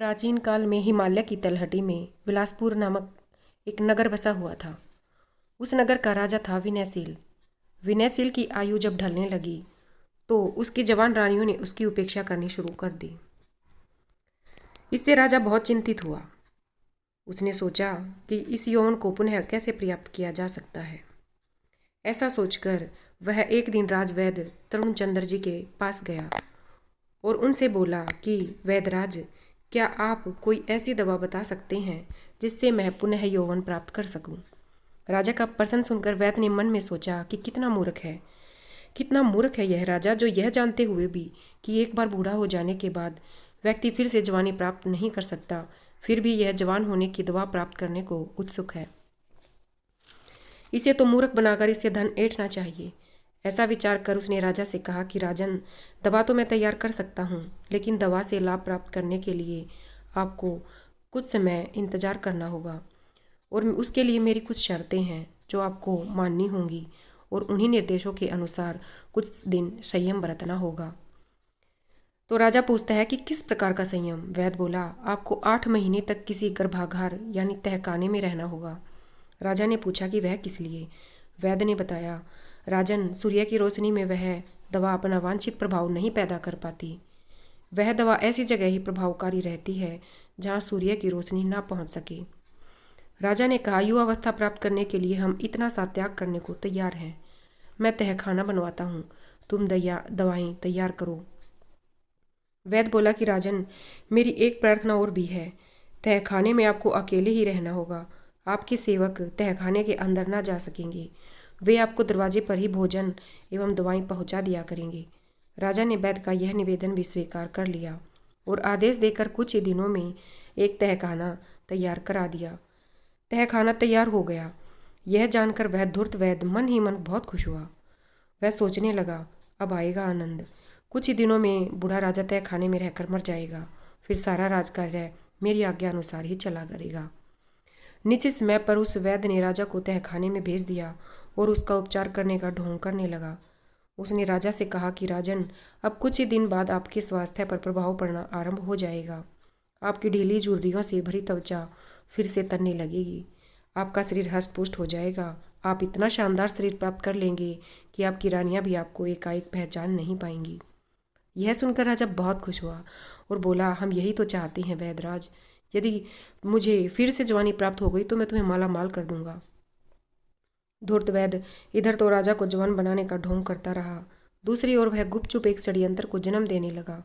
प्राचीन काल में हिमालय की तलहटी में बिलासपुर नामक एक नगर बसा हुआ था। उस नगर का राजा था विनयशील। विनयशील की आयु जब ढलने लगी तो उसकी जवान रानियों ने उसकी उपेक्षा करनी शुरू कर दी। इससे राजा बहुत चिंतित हुआ। उसने सोचा कि इस यौवन को पुनः कैसे प्राप्त किया जा सकता है। ऐसा सोचकर वह एक दिन राजवैद्य तरुणचंद्र जी के पास गया और उनसे बोला कि वैद्यराज, क्या आप कोई ऐसी दवा बता सकते हैं जिससे मैं पुनः यौवन प्राप्त कर सकूं। राजा का प्रश्न सुनकर वैद्य ने मन में सोचा कि कितना मूर्ख है यह राजा, जो यह जानते हुए भी कि एक बार बूढ़ा हो जाने के बाद व्यक्ति फिर से जवानी प्राप्त नहीं कर सकता, फिर भी यह जवान होने की दवा प्राप्त करने को उत्सुक है। इसे तो मूर्ख बनाकर इससे धन ऐंठना चाहिए। ऐसा विचार कर उसने राजा से कहा कि राजन, दवा तो मैं तैयार कर सकता हूँ, लेकिन दवा से लाभ प्राप्त करने के लिए आपको कुछ समय इंतजार करना होगा और उसके लिए मेरी कुछ शर्तें हैं जो आपको माननी होंगी और उन्हीं निर्देशों के अनुसार कुछ दिन संयम बरतना होगा। तो राजा पूछता है कि किस प्रकार का संयम। वैद्य बोला, आपको 8 महीने तक किसी गर्भागार यानी तहखाने में रहना होगा। राजा ने पूछा कि वह किस लिए। वैद्य ने बताया, राजन, सूर्य की रोशनी में वह दवा अपना वांछित प्रभाव नहीं पैदा कर पाती। वह दवा ऐसी जगह ही प्रभावकारी रहती है जहाँ सूर्य की रोशनी ना पहुँच सके। राजा ने कहा, युवावस्था प्राप्त करने के लिए हम इतना सा त्याग करने को तैयार हैं। मैं तहखाना बनवाता हूँ, तुम दवाएं तैयार करो। वैद्य बोला कि राजन, मेरी एक प्रार्थना और भी है। तहखाने में आपको अकेले ही रहना होगा। आपके सेवक तहखाने के अंदर ना जा सकेंगे। वे आपको दरवाजे पर ही भोजन एवं दवाएं पहुंचा दिया करेंगे। राजा ने वैद्य का यह निवेदन भी स्वीकार कर लिया और आदेश देकर कुछ ही दिनों में एक तहखाना तैयार करा दिया। तहखाना तैयार हो गया। यह जानकर वह धूर्त वैद्य मन ही मन बहुत खुश हुआ। वह सोचने लगा, अब आएगा आनंद। कुछ ही दिनों में बूढ़ा राजा तहखाने में रहकर मर जाएगा। फिर सारा राजकार्य मेरी आज्ञा अनुसार ही चला करेगा। निश्चित समय पर उस वैद्य ने राजा को तहखाने में भेज दिया और उसका उपचार करने का ढोंग करने लगा। उसने राजा से कहा कि राजन, अब कुछ ही दिन बाद आपके स्वास्थ्य पर प्रभाव पड़ना आरंभ हो जाएगा। आपकी ढीली झुर्रियों से भरी त्वचा फिर से तनने लगेगी। आपका शरीर हष्ट पुष्ट हो जाएगा। आप इतना शानदार शरीर प्राप्त कर लेंगे कि आपकी रानियां भी आपको एकाएक पहचान नहीं पाएंगी। यह सुनकर राजा बहुत खुश हुआ और बोला, हम यही तो चाहते हैं वैद्यराज। यदि मुझे फिर से जवानी प्राप्त हो गई तो मैं तुम्हें माला माल कर दूंगा। धूर्त वैद्य इधर तो राजा को जवान बनाने का ढोंग करता रहा, दूसरी ओर वह गुपचुप एक षड्यंत्र को जन्म देने लगा।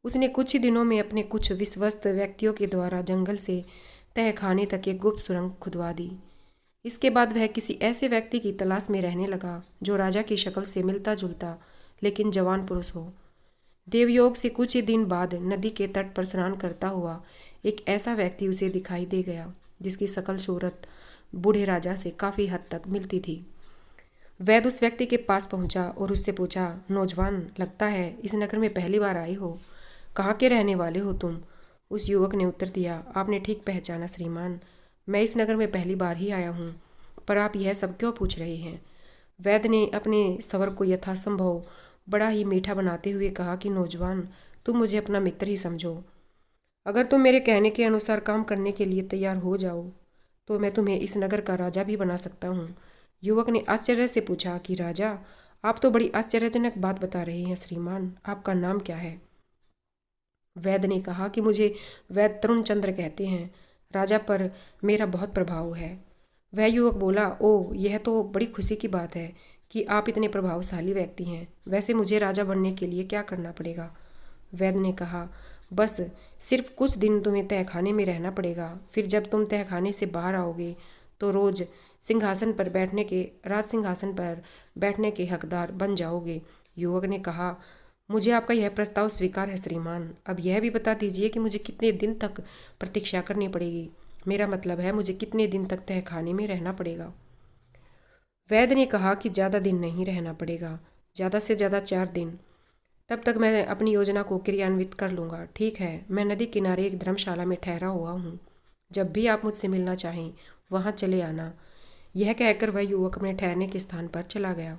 उसने कुछ ही दिनों में अपने कुछ विश्वस्त व्यक्तियों के द्वारा जंगल से तहखाने तक एक गुप्त सुरंग खुदवा दी। इसके बाद वह किसी ऐसे व्यक्ति की तलाश में रहने लगा जो राजा की शक्ल से मिलता जुलता लेकिन जवान पुरुष हो। देवयोग से कुछ ही दिन बाद नदी के तट पर स्नान करता हुआ एक ऐसा व्यक्ति उसे दिखाई दे गया जिसकी शकल सूरत बूढ़े राजा से काफ़ी हद तक मिलती थी। वैद्य उस व्यक्ति के पास पहुंचा और उससे पूछा, नौजवान, लगता है इस नगर में पहली बार आए हो। कहाँ के रहने वाले हो तुम। उस युवक ने उत्तर दिया, आपने ठीक पहचाना श्रीमान, मैं इस नगर में पहली बार ही आया हूँ, पर आप यह सब क्यों पूछ रहे हैं। वैद्य ने अपने स्वर को यथासंभव बड़ा ही मीठा बनाते हुए कहा कि नौजवान, तुम मुझे अपना मित्र ही समझो। अगर तुम मेरे कहने के अनुसार काम करने के लिए तैयार हो जाओ तो मैं तुम्हें इस नगर का राजा भी बना सकता हूँ। युवक ने आश्चर्य से पूछा कि राजा, आप तो बड़ी आश्चर्यजनक बात बता रहे हैं श्रीमान, आपका नाम क्या है। वैद्य ने कहा कि मुझे वैद्य तरुणचंद्र कहते हैं। राजा पर मेरा बहुत प्रभाव है। वह युवक बोला, ओह, यह तो बड़ी खुशी की बात है कि आप इतने प्रभावशाली व्यक्ति हैं। वैसे मुझे राजा बनने के लिए क्या करना पड़ेगा। वैद्य ने कहा, बस सिर्फ कुछ दिन तुम्हें तहखाने में रहना पड़ेगा। फिर जब तुम तहखाने से बाहर आओगे तो रोज राज सिंहासन पर बैठने के हकदार बन जाओगे। युवक ने कहा, मुझे आपका यह प्रस्ताव स्वीकार है श्रीमान। अब यह भी बता दीजिए कि मुझे कितने दिन तक प्रतीक्षा करनी पड़ेगी। मेरा मतलब है, मुझे कितने दिन तक तहखाने में रहना पड़ेगा। वैद्य ने कहा कि ज़्यादा दिन नहीं रहना पड़ेगा, ज़्यादा से ज़्यादा 4 दिन। तब तक मैं अपनी योजना को क्रियान्वित कर लूँगा। ठीक है, मैं नदी किनारे एक धर्मशाला में ठहरा हुआ हूँ। जब भी आप मुझसे मिलना चाहें वहाँ चले आना। यह कहकर वह युवक अपने ठहरने के स्थान पर चला गया।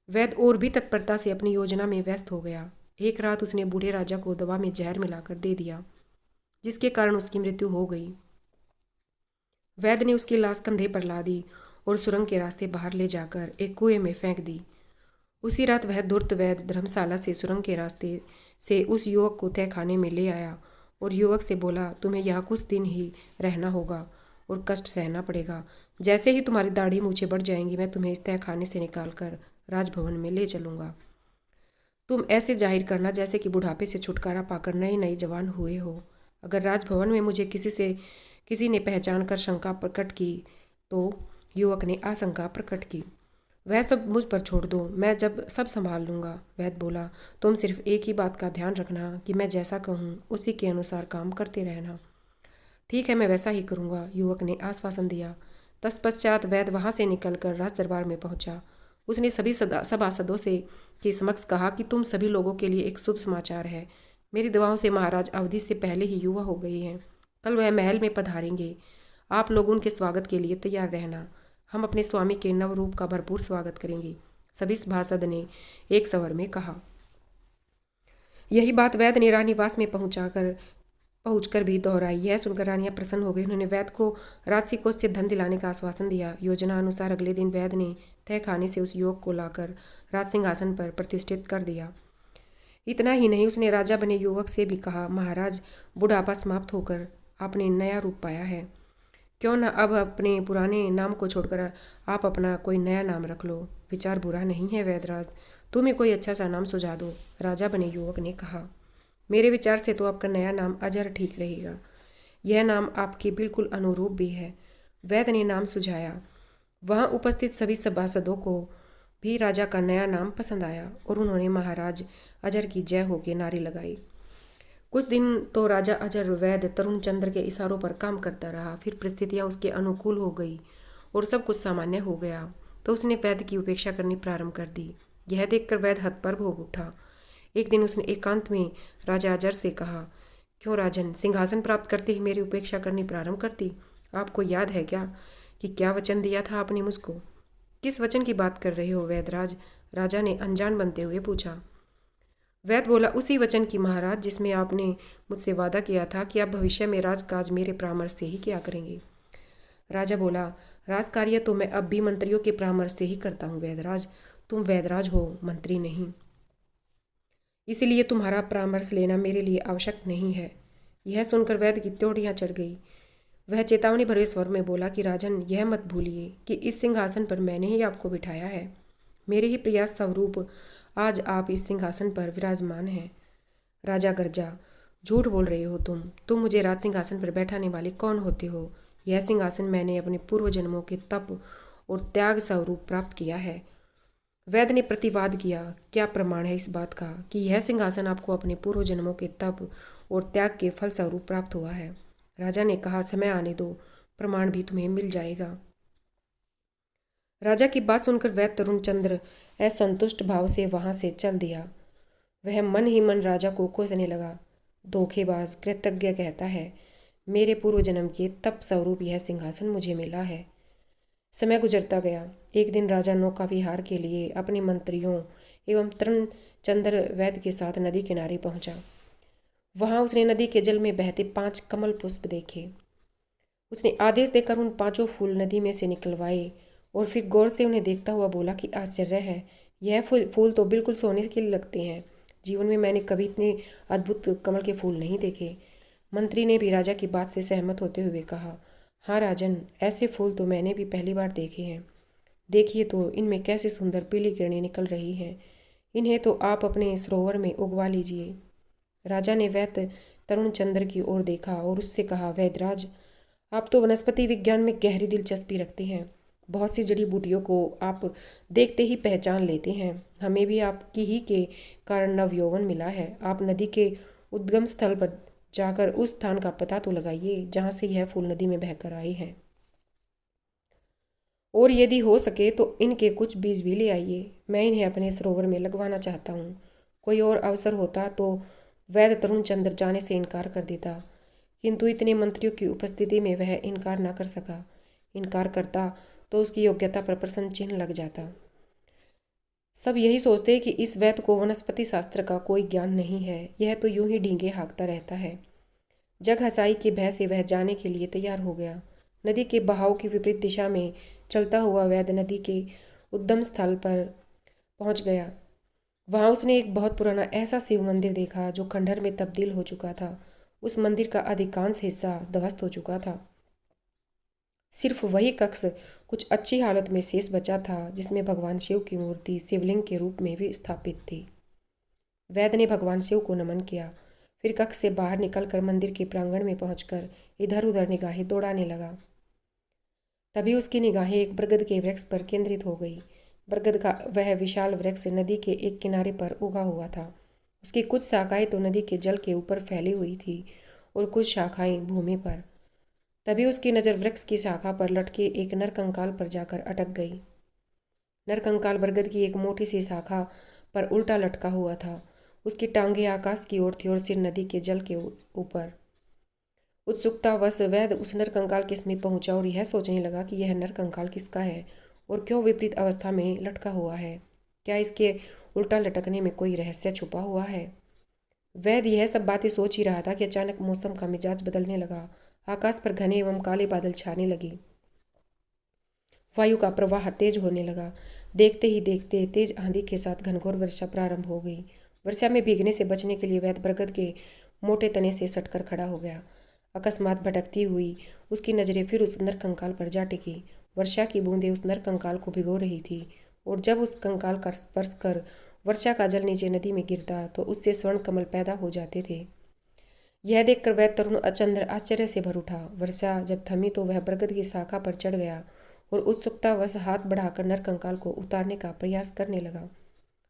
वैद्य और भी तत्परता से अपनी योजना में व्यस्त हो गया। एक रात उसने बूढ़े राजा को दवा में जहर मिलाकर दे दिया। जिसके कारण उसकी मृत्यु हो गई। वैद्य ने उसकी लाश कंधे पर ला दी और सुरंग के रास्ते बाहर ले जाकर एक कुएं में फेंक दी। उसी रात वह धूर्त वैद्य धर्मशाला से सुरंग के रास्ते से उस युवक को तह खाने में ले आया और युवक से बोला, तुम्हें यहाँ कुछ दिन ही रहना होगा और कष्ट सहना पड़ेगा। जैसे ही तुम्हारी दाढ़ी मूछें बढ़ जाएंगी, मैं तुम्हें इस तह खाने से निकाल कर राजभवन में ले चलूँगा। तुम ऐसे जाहिर करना जैसे कि बुढ़ापे से छुटकारा पाकर नए नए जवान हुए हो। अगर राजभवन में मुझे किसी ने पहचान कर शंका प्रकट की तो युवक ने आशंका प्रकट की। वह सब मुझ पर छोड़ दो, मैं जब सब संभाल लूँगा। वैद्य बोला, तुम सिर्फ एक ही बात का ध्यान रखना कि मैं जैसा कहूँ उसी के अनुसार काम करते रहना। ठीक है, मैं वैसा ही करूँगा, युवक ने आश्वासन दिया। तत्पश्चात वैद्य वहाँ से निकलकर राज दरबार में पहुँचा। उसने सभी सभासदों से के समक्ष कहा कि तुम सभी लोगों के लिए एक शुभ समाचार है। मेरी दवाओं से महाराज अवधि से पहले ही युवा हो गई हैं। कल वह महल में पधारेंगे। आप लोग उनके स्वागत के लिए तैयार रहना। हम अपने स्वामी के नव रूप का भरपूर स्वागत करेंगे, सभी सभासद ने एक स्वर में कहा। यही बात वैद्य ने रानीवास में पहुंचकर भी दोहराई। यह सुनकर रानियां प्रसन्न हो गई। उन्होंने वैद्य को राजसी कोष से धन दिलाने का आश्वासन दिया। योजना अनुसार अगले दिन वैद्य ने तह खाने से उस युवक को लाकर राज सिंहासन पर प्रतिष्ठित कर दिया। इतना ही नहीं, उसने राजा बने युवक से भी कहा, महाराज, बुढ़ापा समाप्त होकर आपने नया रूप पाया है, क्यों न अब अपने पुराने नाम को छोड़कर आप अपना कोई नया नाम रख लो। विचार बुरा नहीं है वैद्यराज, तुम्हें कोई अच्छा सा नाम सुझा दो, राजा बने युवक ने कहा। मेरे विचार से तो आपका नया नाम अजर ठीक रहेगा। यह नाम आपके बिल्कुल अनुरूप भी है, वैद्य ने नाम सुझाया। वहाँ उपस्थित सभी सभासदों को भी राजा का नया नाम पसंद आया और उन्होंने महाराज अजर की जय हो के नारे लगाई। कुछ दिन तो राजा अजर वैद्य तरुण चंद्र के इशारों पर काम करता रहा। फिर परिस्थितियां उसके अनुकूल हो गई और सब कुछ सामान्य हो गया तो उसने वैद्य की उपेक्षा करनी प्रारंभ कर दी। यह देखकर वैद्य हतप्रभ हो उठा। एक दिन उसने एकांत में राजा अजर से कहा, क्यों राजन, सिंहासन प्राप्त करते ही मेरी उपेक्षा करनी प्रारंभ करती? आपको याद है क्या कि क्या वचन दिया था आपने मुझको? किस वचन की बात कर रहे हो वैद्यराज? राजा ने अनजान बनते हुए पूछा। वैद्य बोला, उसी वचन की महाराज जिसमें आपने मुझसे वादा किया था कि आप भविष्य में राजकाज मेरे परामर्श से ही किया करेंगे। राजा बोला, राजकार्य तो मैं अब भी मंत्रियों के परामर्श से ही करता हूँ वैद्यराज, तुम वैद्यराज हो, मंत्री नहीं, इसलिए तुम्हारा परामर्श लेना मेरे लिए आवश्यक नहीं है। यह सुनकर वैद्य की त्योड़ियाँ चढ़ गई। वह चेतावनी भरे स्वर में बोला कि राजन, यह मत भूलिए कि इस सिंहासन पर मैंने ही आपको बिठाया है। मेरे ही प्रयास स्वरूप आज आप इस सिंहासन पर विराजमान हैं। राजा गर्जा, झूठ बोल रहे हो तुम मुझे राज सिंहासन पर बैठाने वाले कौन होते हो? यह सिंहासन मैंने अपने पूर्व जन्मों के तप और त्याग स्वरूप प्राप्त किया है। वैद्य ने प्रतिवाद किया, क्या प्रमाण है इस बात का कि यह सिंहासन आपको अपने पूर्व जन्मों के तप और त्याग के फल स्वरूप प्राप्त हुआ है? राजा ने कहा, समय आने दो, प्रमाण भी तुम्हें मिल जाएगा। राजा की बात सुनकर वैद्य तरुण चंद्र असंतुष्ट भाव से वहां से चल दिया। वह मन ही मन राजा को कोसने लगा। धोखेबाज, कृतज्ञ कहता है, मेरे पूर्व जन्म के तप स्वरूप यह सिंहासन मुझे मिला है। समय गुजरता गया। एक दिन राजा नौका विहार के लिए अपने मंत्रियों एवं तरुण चंद्र वैद्य के साथ नदी किनारे पहुंचा। वहां उसने नदी के जल में बहते 5 कमल पुष्प देखे। उसने आदेश देकर उन 5 फूल नदी में से निकलवाए और फिर गौर से उन्हें देखता हुआ बोला कि आश्चर्य है, यह फूल तो बिल्कुल सोने के लिए लगते हैं। जीवन में मैंने कभी इतने अद्भुत कमल के फूल नहीं देखे। मंत्री ने भी राजा की बात से सहमत होते हुए कहा, हाँ राजन, ऐसे फूल तो मैंने भी पहली बार देखे हैं। देखिए तो इनमें कैसी सुंदर पीली किरणें निकल रही हैं। इन्हें तो आप अपने सरोवर में उगवा लीजिए। राजा ने वैद्य तरुण चंद्र की ओर देखा और उससे कहा, वैद्यराज, आप तो वनस्पति विज्ञान में गहरी दिलचस्पी रखते हैं। बहुत सी जड़ी बूटियों को आप देखते ही पहचान लेते हैं। हमें भी आपकी ही के कारण नवयौवन मिला है। आप नदी के उद्गम स्थल पर जाकर उस स्थान का पता तो लगाइए जहाँ से यह फूल नदी में बहकर आए हैं, और यदि हो सके तो इनके कुछ बीज भी ले आइए। मैं इन्हें अपने सरोवर में लगवाना चाहता हूँ। कोई और अवसर होता तो वैद्य तरुण चंद्र जाने से इनकार कर देता, किंतु इतने मंत्रियों की उपस्थिति में वह इनकार न कर सका। इनकार करता तो उसकी योग्यता पर प्रश्न चिन्ह लग जाता। सब यही सोचते कि इस वैद्य को वनस्पति शास्त्र का कोई ज्ञान नहीं है, यह तो यूं ही डींगे हाँकता रहता है। जग हंसाई के भय से वह जाने के लिए तैयार हो गया। नदी के बहाव की विपरीत दिशा में चलता हुआ वैद्य नदी के उद्गम स्थल पर पहुंच गया। वहां उसने एक बहुत पुराना ऐसा शिव मंदिर देखा जो खंडहर में तब्दील हो चुका था। उस मंदिर का अधिकांश हिस्सा ध्वस्त हो चुका था। सिर्फ वही कक्ष कुछ अच्छी हालत में शेष बचा था, जिसमें भगवान शिव की मूर्ति शिवलिंग के रूप में भी स्थापित थी। वैद्य ने भगवान शिव को नमन किया, फिर कक्ष से बाहर निकलकर मंदिर के प्रांगण में पहुंचकर इधर उधर निगाहें दौड़ाने लगा। तभी उसकी निगाहें एक बरगद के वृक्ष पर केंद्रित हो गई। बरगद का वह विशाल वृक्ष नदी के एक किनारे पर उगा हुआ था। उसकी कुछ शाखाएं तो नदी के जल के ऊपर फैली हुई थी और कुछ शाखाएं भूमि पर। तभी उसकी नज़र वृक्ष की शाखा पर लटके एक नरकंकाल पर जाकर अटक गई। नरकंकाल बरगद की एक मोटी सी शाखा पर उल्टा लटका हुआ था। उसकी टांगें आकाश की ओर थी और सिर नदी के जल के ऊपर। उत्सुकतावश वैद्य उस नरकंकाल के समीप पहुंचा और यह सोचने लगा कि यह नरकंकाल किसका है और क्यों विपरीत अवस्था में लटका हुआ है। क्या इसके उल्टा लटकने में कोई रहस्य छुपा हुआ है? वैद्य यह सब बातें सोच ही रहा था कि अचानक मौसम का मिजाज बदलने लगा। आकाश पर घने एवं काले बादल छाने लगे। वायु का प्रवाह तेज होने लगा। देखते ही देखते तेज आंधी के साथ घनघोर वर्षा प्रारंभ हो गई। वर्षा में भीगने से बचने के लिए वैद्य बरगद के मोटे तने से सटकर खड़ा हो गया। अकस्मात भटकती हुई उसकी नजरें फिर उस नरकंकाल पर जा टिकी। वर्षा की बूंदें उस नरकंकाल को भिगो रही थी और जब उस कंकाल का स्पर्श कर वर्षा का जल नीचे नदी में गिरता तो उससे स्वर्ण कमल पैदा हो जाते थे। यह देखकर वह तरुण चंद्र आश्चर्य से भर उठा। वर्षा जब थमी तो वह बरगद की शाखा पर चढ़ गया और उत्सुकतावश हाथ बढ़ाकर नरकंकाल को उतारने का प्रयास करने लगा।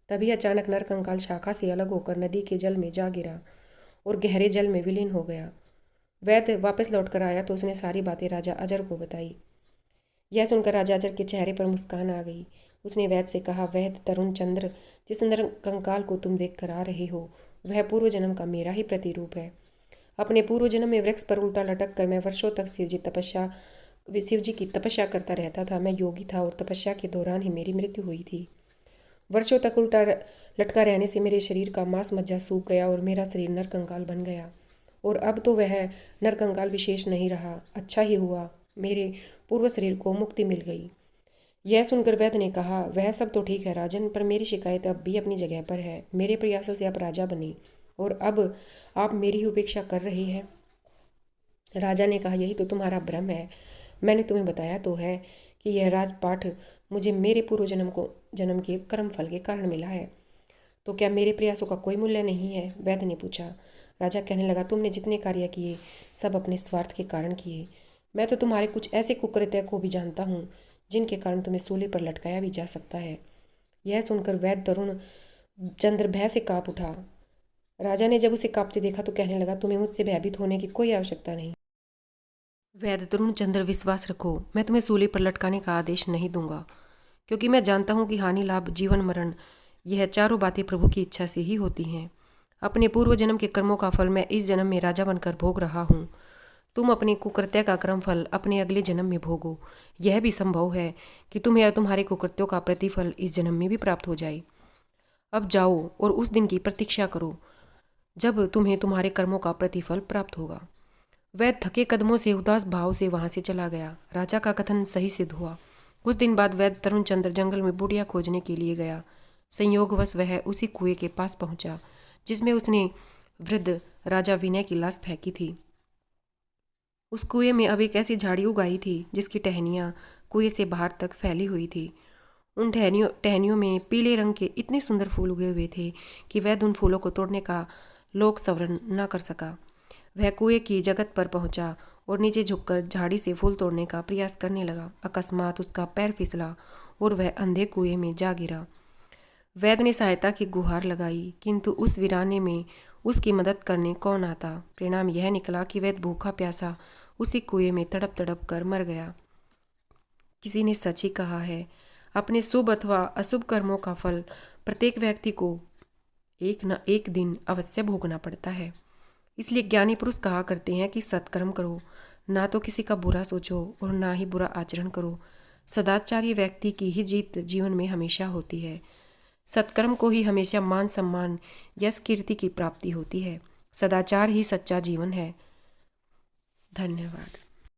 तभी अचानक नरकंकाल शाखा से अलग होकर नदी के जल में जा गिरा और गहरे जल में विलीन हो गया। वैद्य वापस लौटकर आया तो उसने सारी बातें राजा अजर को बताई। यह सुनकर राजा अजर के चेहरे पर मुस्कान आ गई। उसने वैद्य से कहा, वैद्य तरुण चंद्र, जिस नरकंकाल को तुम देख कर आ रहे हो वह पूर्व जन्म का मेरा ही प्रतिरूप है। अपने पूर्व जन्म में वृक्ष पर उल्टा लटक कर मैं वर्षों तक शिव जी की तपस्या करता रहता था। मैं योगी था और तपस्या के दौरान ही मेरी मृत्यु हुई थी। वर्षों तक उल्टा लटका रहने से मेरे शरीर का मांस मज्जा सूख गया और मेरा शरीर नरकंकाल बन गया। और अब तो वह नरकंकाल विशेष नहीं रहा। अच्छा ही हुआ, मेरे पूर्व शरीर को मुक्ति मिल गई। यह सुनकर वैद्य ने कहा, वह सब तो ठीक है राजन, पर मेरी शिकायत अब भी अपनी जगह पर है। मेरे प्रयासों से आप राजा बने और अब आप मेरी ही उपेक्षा कर रहे हैं। राजा ने कहा, यही तो तुम्हारा भ्रम है। मैंने तुम्हें बताया तो है कि यह राजपाठ मुझे मेरे पूर्व जन्म के कर्म फल के कारण मिला है। तो क्या मेरे प्रयासों का कोई मूल्य नहीं है? वैद्य ने पूछा। राजा कहने लगा, तुमने जितने कार्य किए सब अपने स्वार्थ के कारण किए। मैं तो तुम्हारे कुछ ऐसे कुकृत्य को भी जानता हूँ जिनके कारण तुम्हें सूली पर लटकाया भी जा सकता है। यह सुनकर वैद्य तरुण चंद्र भय से काँप उठा। राजा ने जब उसे कांपते देखा तो कहने लगा, तुम्हें मुझसे भयभीत होने की कोई आवश्यकता नहीं। वैद्य तरुण चंद्र, विश्वास रखो, मैं तुम्हें सूली पर लटकाने का आदेश नहीं दूंगा, क्योंकि मैं जानता हूँ कि हानि लाभ जीवन मरण यह चारों बातें प्रभु की इच्छा से ही होती हैं। अपने पूर्व जन्म के कर्मों का फल मैं इस जन्म में राजा बनकर भोग रहा हूँ। तुम अपने कुकृत्य का कर्म फल अपने अगले जन्म में भोगो। यह भी संभव है कि तुम्हें या तुम्हारे कुकृत्यों का प्रतिफल इस जन्म में भी प्राप्त हो जाए। अब जाओ और उस दिन की प्रतीक्षा करो जब तुम्हें तुम्हारे कर्मों का प्रतिफल प्राप्त होगा। वैद्य थके कदमों से उदास भाव से वहां से चला गया। राजा का कथन सही सिद्ध हुआ। कुछ दिन बाद वैद्य तरुण चंद्र जंगल में बुढ़िया खोजने के लिए गया। संयोगवश वह उसी कुएं के पास पहुंचा जिसमें उसने वृद्ध राजा विनय की लाश फेंकी थी। उस कुएं में अब एक ऐसी झाड़ी उगाई थी जिसकी टहनियाँ कुएं से बाहर तक फैली हुई थी। उन टहनियों में पीले रंग के इतने सुंदर फूल उगे हुए थे कि वैद्य उन फूलों को तोड़ने का लोक सवरण न कर सका। वह कुएं की जगत पर पहुंचा और नीचे झुककर झाड़ी से फूल तोड़ने का प्रयास करने लगा। अकस्मात उसका पैर फिसला और वह अंधे कुएं में जा गिरा। वैद्य ने सहायता की गुहार लगाई, किंतु उस वीराने में उसकी मदद करने कौन आता। परिणाम यह निकला कि वैद्य भूखा प्यासा उसी कुएं में तड़प तड़प कर मर गया। किसी ने सच ही कहा है, अपने शुभ अथवा अशुभ कर्मों का फल प्रत्येक व्यक्ति को एक न एक दिन अवश्य भोगना पड़ता है। इसलिए ज्ञानी पुरुष कहा करते हैं कि सत्कर्म करो, ना तो किसी का बुरा सोचो और ना ही बुरा आचरण करो। सदाचारी व्यक्ति की ही जीत जीवन में हमेशा होती है। सत्कर्म को ही हमेशा मान सम्मान यश कीर्ति की प्राप्ति होती है। सदाचार ही सच्चा जीवन है। धन्यवाद।